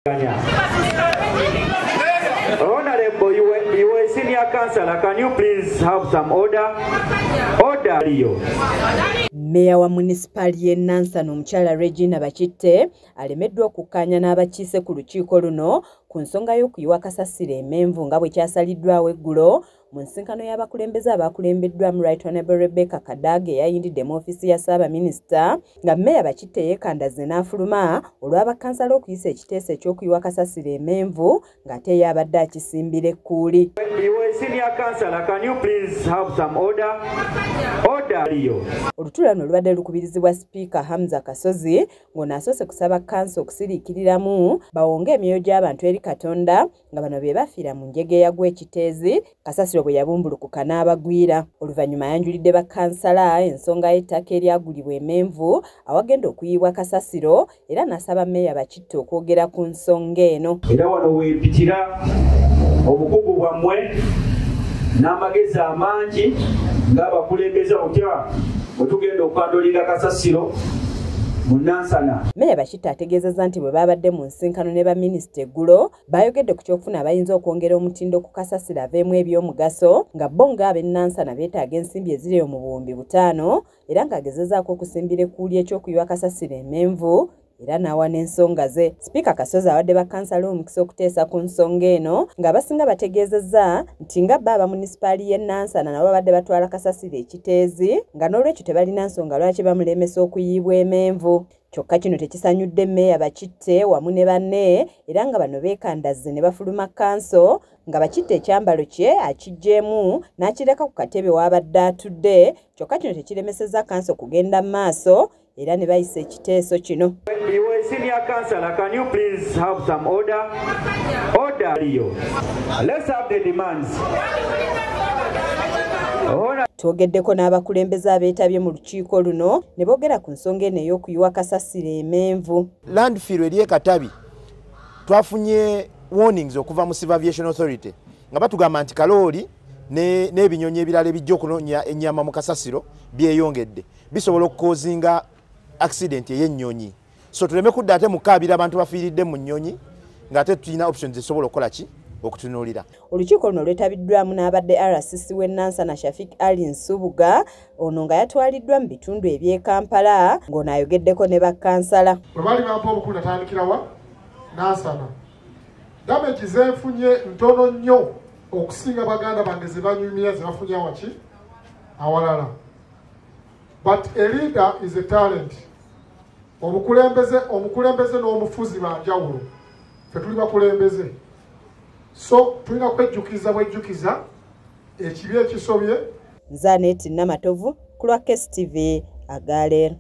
Honorable, you were senior councillor. Can you please have some order? Order, Leo. Meya wa municipality y'e Nansana omukyala Regina Bakitte alemeddwa okukkaanya n'abakiise ku lukiiko luno ku nsonga y'okuyiwa kasasiro emenvu nga bwe kyasaliddwawo eggulo mu nsisinkano y'abakulembeze abakulembeddwamu Right Honorable Rebecca Kadaga eyayindidde mu ofiisi ya Ssaabaminisita nga Meya Bakitte yeekandaze n'afuluma olw'abakansala okuyisa ekiteeso eky'okuyiwa kasasiro emenvu ng'ate ye abadde akisimbira ekkuuli. Senior councillor, can you please have some order? Order, Leo. Olutuula luno lubadde lukubirizibwa Sipiika Hamza Kasozi ng'ono asoose kusaba kanso okusiriikiriramu bawonge emyoyo gy'abantu eri Katonda nga bano be bafiira mu njegeeya gw'ekiteezi kasasiro bwe yabumbulukuka n'abagwira. Oluvannyuma yanjulidde bakansala ensonga y'ettaka eryagulibwa emenvu awagenda okuyiibwa kasasiro era n'asaba Meya Bakitte okwogera ku nsonga eno. Era wano weempitira obukugu bwammwe n'amagezi amangi ng'abakulembeze otya otugenda okwandulira kasasiro mu Nansana. Meya Bakitte ategeezezza nti bwe babadde mu nsinkano ne baminisita eggulo bayogedde ku kyokufuna abayinza okwongera omutindo ku kasasiro aveemu eby'omugaso nga bo ng'ab'e Nansana beetaaga ensimbi eziri mu buwumbi 5 era ng'agezezzaako okusimbira ekkuuli eky'okuyiwa kasasiro emenvu era n'awa n'ensonga ze. Sipiika Kasozi awadde bakansala omukisa okuteesa ku nsonga eno ng'abasinga bategeezezza nti nga bba aba municipality y'e Nansana nabo babadde batwala kasasiro ekiteezi nga n'olwekyo tebalina nsonga lwaki bamulemesa okuyiibwa emenvu. Kyokka kino tekisanyudde Meya Bakitte wamu ne banne era nga bano beekandaze ne bafuluma kanso nga Bakitte ekyambalo kye akiggyeemu n'akireka ku katebe w'abadde atudde. Kyokka kino tekiremesezza kanso kugenda mu maaso era ne bayisa ekiteeso kino. Senior councillor, can you please have some order? Order, Leo. Let's have the demands. Twogeddeko n'abakulembeze abeetabye mu lukiiko luno ne boogera ku nsonga eno ey'okuyiwa kasasiro emenvu. Landfill eri Katabi twafunye warnings okuva mu Civil Aviation Authority nga batugamba nti kalooli n'ebinyonyi ebirala ebijja okunoonya ennyama mu kasasiro byeyongedde bisobola okukozinga accident ey'ennyonyi. So tuleme kudda ate mukaabira abantu bafiiridde mu nnyonyi ng'ate tulina options zisobola okukola ki okutunuulira. Olukiiko luno lwetabiddwamu n'abadde RCC w'e Nansana Shafik Ali Nsubuga ono nga yatwaliddwa mu bitundu eby'e Kampala ng'ono ayogeddeko ne bakansala. Bwe baali bampa obukulu natandikirawa Nansana. Damage zeefunye ntono nnyo okusinga baganda bange ze banyumira ze bafunye awaki awalala. But a leader is a talent. Omukulembeze n'omufuzi banjawulo. Ffe tuli bakulembeze. So tulina kwejjukiza ekibi ekisobye. Nze Annette Namatovu ku lwa KSTV Agaleero.